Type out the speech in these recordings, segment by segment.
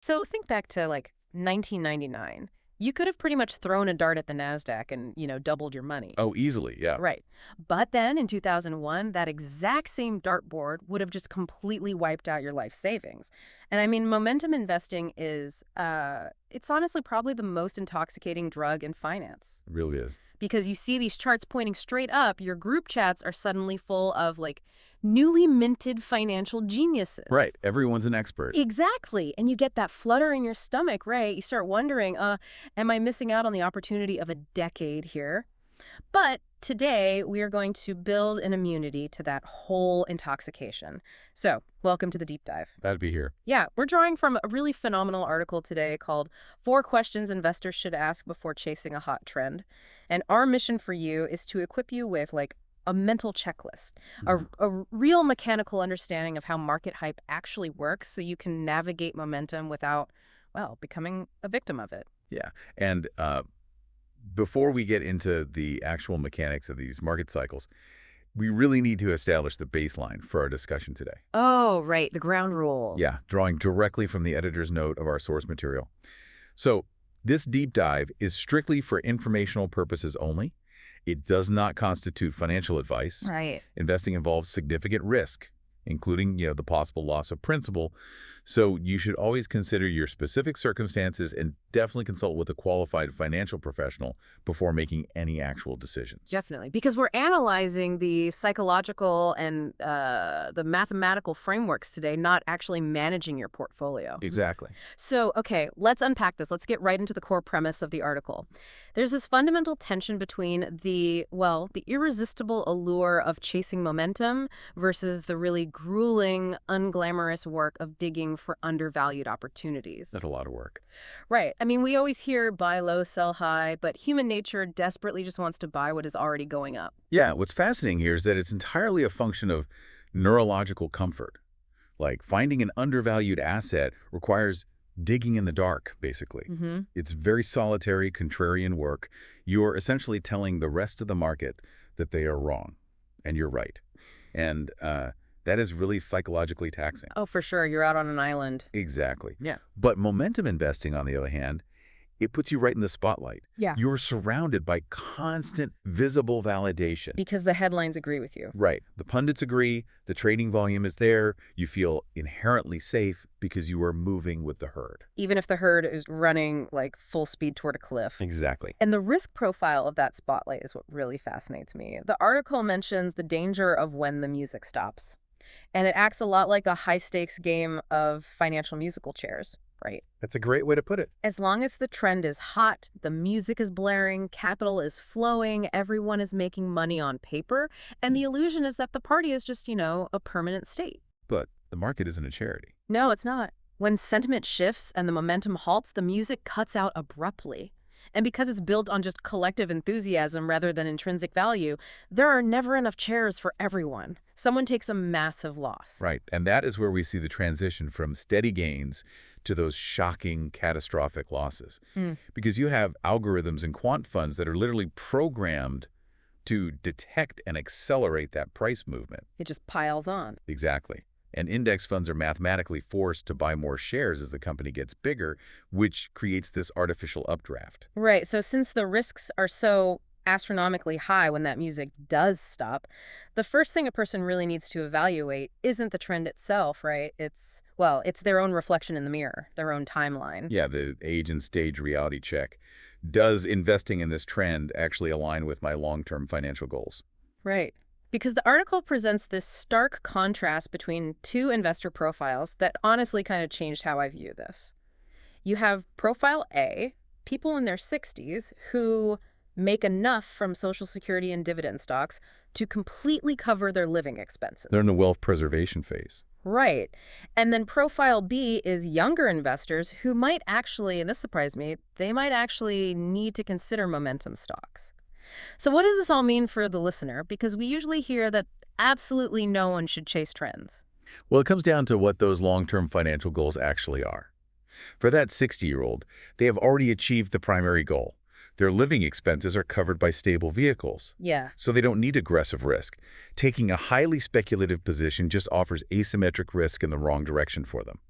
So think back to like 1999. You could have pretty much thrown a dart at the NASDAQ and, doubled your money. Oh, easily, yeah. Right. But then in 2001, that exact same dartboard would have just completely wiped out your life savings. And I mean, momentum investing is, it's honestly probably the most intoxicating drug in finance. It really is. Because you see these charts pointing straight up, your group chats are suddenly full of like newly minted financial geniuses. Right. Everyone's an expert. Exactly. And you get that flutter in your stomach, right? You start wondering, am I missing out on the opportunity of a decade here? But today, we are going to build an immunity to that whole intoxication. So, welcome to the deep dive. That'd be here. Yeah, we're drawing from a really phenomenal article today called 4 Questions Investors Should Ask Before Chasing a Hot Trend. And our mission for you is to equip you with, like, a mental checklist, a real mechanical understanding of how market hype actually works so you can navigate momentum without, well, becoming a victim of it. Yeah. And before we get into the actual mechanics of these market cycles, we really need to establish the baseline for our discussion today. Oh, right, the ground rules. Yeah, drawing directly from the editor's note of our source material. So this deep dive is strictly for informational purposes only. It does not constitute financial advice. Right. Investing involves significant risk, including, the possible loss of principal. So you should always consider your specific circumstances and definitely consult with a qualified financial professional before making any actual decisions. Definitely, because we're analyzing the psychological and the mathematical frameworks today, not actually managing your portfolio. Exactly. So, okay, let's unpack this. Let's get right into the core premise of the article. There's this fundamental tension between the irresistible allure of chasing momentum versus the really grueling, unglamorous work of digging for undervalued opportunities. That's a lot of work. Right. I mean, we always hear buy low, sell high, but human nature desperately just wants to buy what is already going up. Yeah, what's fascinating here is that it's entirely a function of neurological comfort. Like finding an undervalued asset requires digging in the dark, basically. It's very solitary, contrarian work. You're essentially telling the rest of the market that they are wrong, and you're right. And that is really psychologically taxing. Oh, for sure. You're out on an island. Exactly. Yeah. But momentum investing, on the other hand, it puts you right in the spotlight. Yeah. You're surrounded by constant visible validation. Because the headlines agree with you. Right. The pundits agree, the trading volume is there, you feel inherently safe because you are moving with the herd. Even if the herd is running like full speed toward a cliff. Exactly. And the risk profile of that spotlight is what really fascinates me. The article mentions the danger of when the music stops. And it acts a lot like a high-stakes game of financial musical chairs, right? That's a great way to put it. As long as the trend is hot, the music is blaring, capital is flowing, everyone is making money on paper, and the illusion is that the party is just, a permanent state. But the market isn't a charity. No, it's not. When sentiment shifts and the momentum halts, the music cuts out abruptly. And because it's built on just collective enthusiasm rather than intrinsic value, there are never enough chairs for everyone. Someone takes a massive loss. Right. And that is where we see the transition from steady gains to those shocking, catastrophic losses. Because you have algorithms and quant funds that are literally programmed to detect and accelerate that price movement. It just piles on. Exactly. And index funds are mathematically forced to buy more shares as the company gets bigger, which creates this artificial updraft. Right. So since the risks are so astronomically high when that music does stop, the first thing a person really needs to evaluate isn't the trend itself, right? It's their own reflection in the mirror, their own timeline. Yeah, the age and stage reality check. Does investing in this trend actually align with my long-term financial goals? Right. Because the article presents this stark contrast between two investor profiles that honestly kind of changed how I view this. You have Profile A, people in their 60s who make enough from Social Security and dividend stocks to completely cover their living expenses. They're in the wealth preservation phase. Right. And then Profile B is younger investors who might actually, and this surprised me, they might actually need to consider momentum stocks. So what does this all mean for the listener? Because we usually hear that absolutely no one should chase trends. Well, it comes down to what those long-term financial goals actually are. For that 60-year-old, they have already achieved the primary goal. Their living expenses are covered by stable vehicles. Yeah. So they don't need aggressive risk. Taking a highly speculative position just offers asymmetric risk in the wrong direction for them.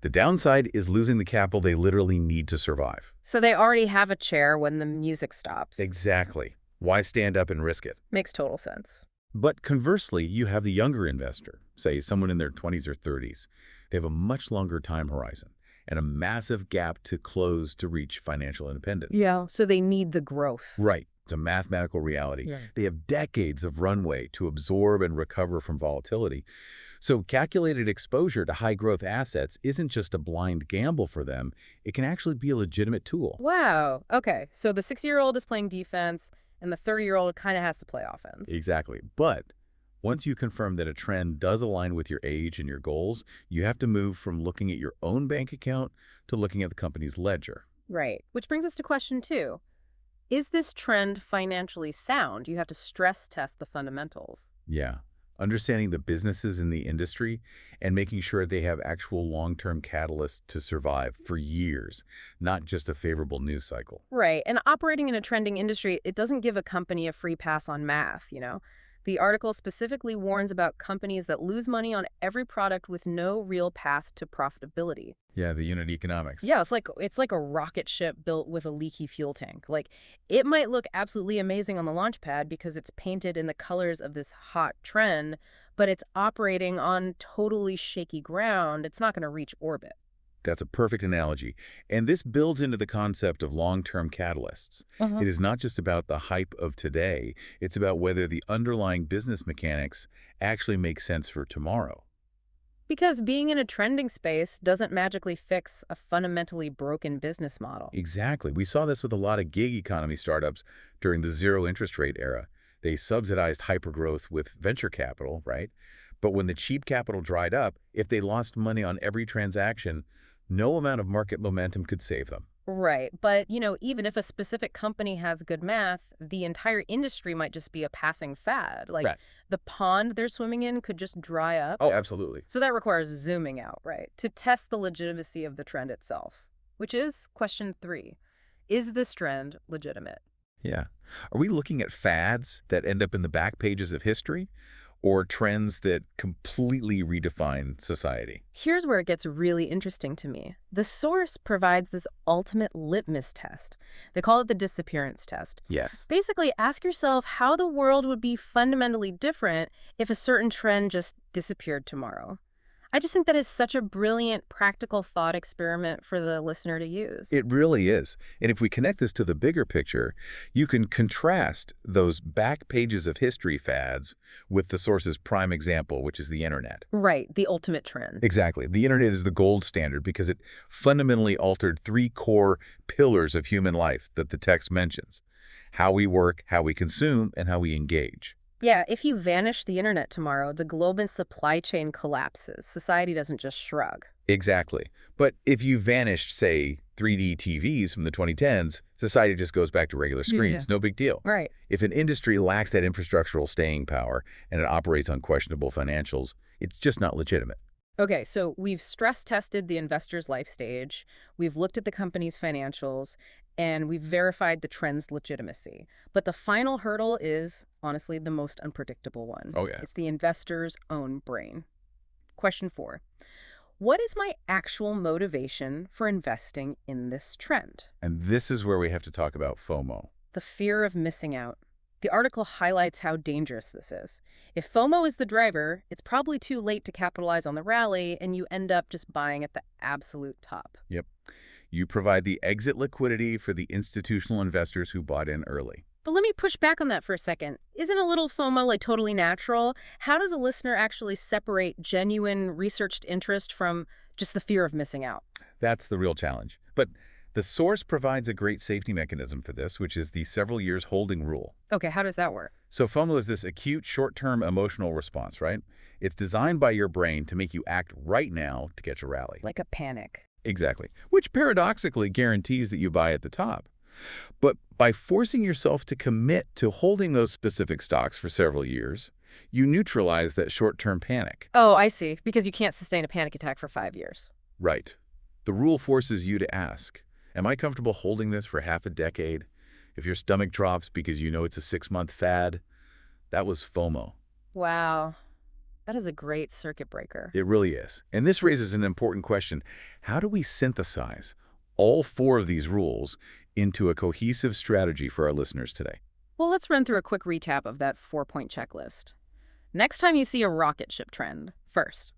The downside is losing the capital they literally need to survive. So they already have a chair when the music stops. Exactly. Why stand up and risk it? Makes total sense. But conversely, you have the younger investor, say someone in their 20s or 30s. They have a much longer time horizon and a massive gap to close to reach financial independence. Yeah, so they need the growth. Right. It's a mathematical reality. Yeah. They have decades of runway to absorb and recover from volatility. So calculated exposure to high-growth assets isn't just a blind gamble for them. It can actually be a legitimate tool. Wow. Okay, so the 60-year-old is playing defense, and the 30-year-old kind of has to play offense. Exactly. But once you confirm that a trend does align with your age and your goals, you have to move from looking at your own bank account to looking at the company's ledger. Right. Which brings us to question 2. Is this trend financially sound? You have to stress test the fundamentals. Yeah. Understanding the businesses in the industry and making sure they have actual long-term catalysts to survive for years, not just a favorable news cycle. Right. And operating in a trending industry, it doesn't give a company a free pass on math. The article specifically warns about companies that lose money on every product with no real path to profitability. Yeah, the unit economics. Yeah, it's like a rocket ship built with a leaky fuel tank. Like, it might look absolutely amazing on the launch pad because it's painted in the colors of this hot trend, but it's operating on totally shaky ground. It's not going to reach orbit. That's a perfect analogy. And this builds into the concept of long-term catalysts. It is not just about the hype of today. It's about whether the underlying business mechanics actually make sense for tomorrow. Because being in a trending space doesn't magically fix a fundamentally broken business model. Exactly. We saw this with a lot of gig economy startups during the zero interest rate era. They subsidized hypergrowth with venture capital, right? But when the cheap capital dried up, if they lost money on every transaction, no amount of market momentum could save them. Right. But, even if a specific company has good math, the entire industry might just be a passing fad. Like, Right. the pond they're swimming in could just dry up. Oh, absolutely. So that requires zooming out, right, to test the legitimacy of the trend itself, which is question 3. Is this trend legitimate? Yeah. Are we looking at fads that end up in the back pages of history or trends that completely redefine society? Here's where it gets really interesting to me. The source provides this ultimate litmus test. They call it the disappearance test. Yes. Basically, ask yourself how the world would be fundamentally different if a certain trend just disappeared tomorrow. I just think that is such a brilliant practical thought experiment for the listener to use. It really is. And if we connect this to the bigger picture, you can contrast those back pages of history fads with the source's prime example, which is the internet. Right, the ultimate trend. Exactly. The internet is the gold standard because it fundamentally altered 3 core pillars of human life that the text mentions: how we work, how we consume, and how we engage. Yeah, if you vanish the internet tomorrow, the global supply chain collapses. Society doesn't just shrug. Exactly. But if you vanished, say, 3D TVs from the 2010s, society just goes back to regular screens. No big deal. Right. If an industry lacks that infrastructural staying power and it operates on questionable financials, it's just not legitimate. Okay, so we've stress tested the investor's life stage, we've looked at the company's financials, and we've verified the trend's legitimacy. But the final hurdle is, honestly, the most unpredictable one. Oh, yeah. It's the investor's own brain. Question 4. What is my actual motivation for investing in this trend? And this is where we have to talk about FOMO. The fear of missing out. The article highlights how dangerous this is. If FOMO is the driver, it's probably too late to capitalize on the rally, and you end up just buying at the absolute top. Yep. You provide the exit liquidity for the institutional investors who bought in early. But let me push back on that for a second. Isn't a little FOMO totally natural? How does a listener actually separate genuine researched interest from just the fear of missing out? That's the real challenge. But the source provides a great safety mechanism for this, which is the several years holding rule. Okay, how does that work? So FOMO is this acute short-term emotional response, right? It's designed by your brain to make you act right now to catch a rally. Like a panic. Exactly. Which paradoxically guarantees that you buy at the top. But by forcing yourself to commit to holding those specific stocks for several years, you neutralize that short-term panic. Oh, I see. Because you can't sustain a panic attack for 5 years. Right. The rule forces you to ask, am I comfortable holding this for half a decade? If your stomach drops because you know it's a 6-month fad, that was FOMO. Wow. That is a great circuit breaker. It really is. And this raises an important question. How do we synthesize all four of these rules into a cohesive strategy for our listeners today? Well, let's run through a quick recap of that 4-point checklist. Next time you see a rocket ship trend, first,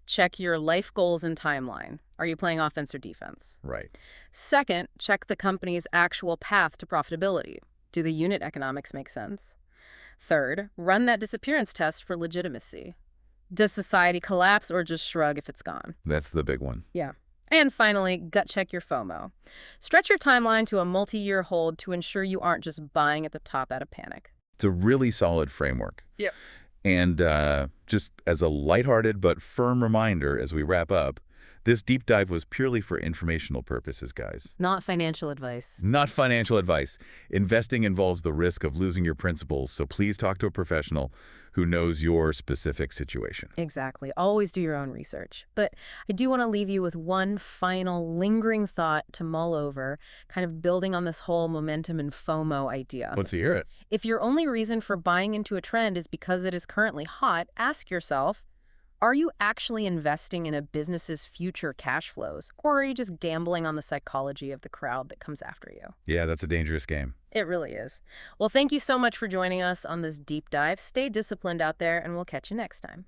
check your life goals and timeline. Are you playing offense or defense? Right. Second, check the company's actual path to profitability. Do the unit economics make sense? Third, run that disappearance test for legitimacy. Does society collapse or just shrug if it's gone? That's the big one. Yeah. And finally, gut check your FOMO. Stretch your timeline to a multi-year hold to ensure you aren't just buying at the top out of panic. It's a really solid framework. Yep. And just as a lighthearted but firm reminder as we wrap up, this deep dive was purely for informational purposes, guys. Not financial advice. Not financial advice. Investing involves the risk of losing your principles, so please talk to a professional who knows your specific situation. Exactly. Always do your own research. But I do want to leave you with one final lingering thought to mull over, kind of building on this whole momentum and FOMO idea. Let's hear it. If your only reason for buying into a trend is because it is currently hot, ask yourself, are you actually investing in a business's future cash flows, or are you just gambling on the psychology of the crowd that comes after you? Yeah, that's a dangerous game. It really is. Well, thank you so much for joining us on this deep dive. Stay disciplined out there, and we'll catch you next time.